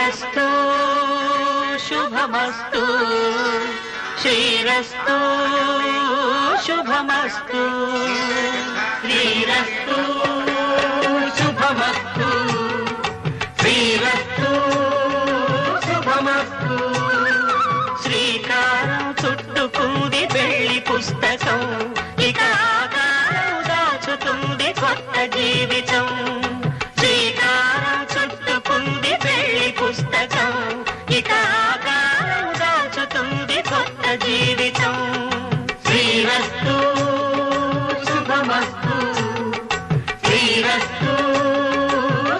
శ్రీరస్తు శుభమస్తు శ్రీరస్తు శుభమస్తు శ్రీరస్తు శుభమస్తు శ్రీరస్తు శుభమస్తు శ్రీకారం చుట్టుకుంది పెళ్లి పుస్తకం ఇక ఆకారం దాచుతుంది కొత్త జీవితం శ్రీకారం చుట్టుకుంది పెళ్లి పుస్తకం ఇక ఆకారం దాచుతుంది కొత్త జీవితం శ్రీరస్తు శుభమస్తు శ్రీరస్తు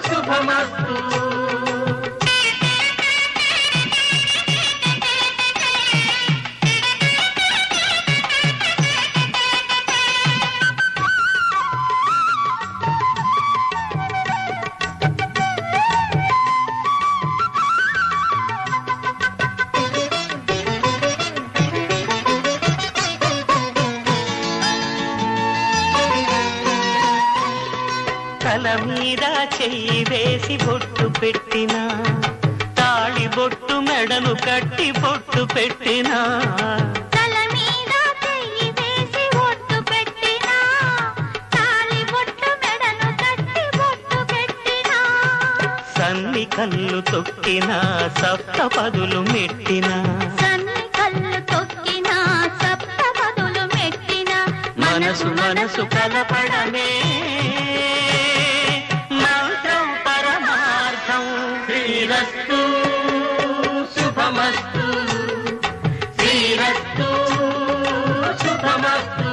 శుభమస్తు తల మీద చెయ్యి వేసి బొట్టు పెట్టినా తాళి బొట్టు మెడను కట్టి బొట్టు పెట్టినా తల మీద చెయ్యి వేసి బొట్టు పెట్టినా తాళి బొట్టు మెడను కట్టి బొట్టు పెట్టినా సన్ని కళ్ళు తొక్కినా సప్త పదులు మెట్టినా సన్ని కళ్ళు తొక్కినా సప్త పదులు మెట్టినా మనసు మనసు కలపడమే మంత్రం పరమార్థం శ్రీరస్తు శుభమస్తు శ్రీరస్తు శుభమస్తు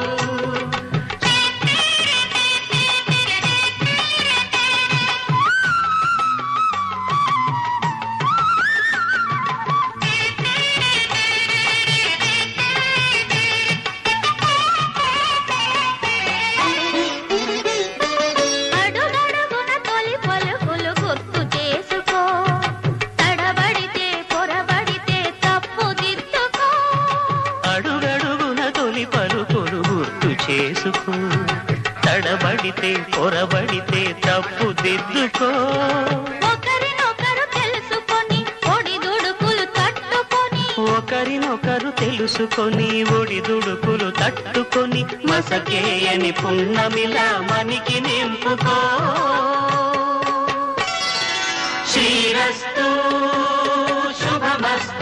అడుగడుగున తొలి పలుకులు గుర్తు చేసుకో తడబడితే పొరబడితే తప్పు దిద్దుకో అడుగడుగున తొలి పలుకులు గుర్తు చేసుకో తడబడితే పొరబడితే తప్పు దిద్దుకో ఒకరినొకరు తెలుసుకొని ఒడిదుడుకులు తట్టుకొని ఒకరినొకరు తెలుసుకొని ఒడిదుడుకులు తట్టుకొని మసకేయని పున్నమిలా మనికి నింపుకో శ్రీరస్తు శుభమస్తు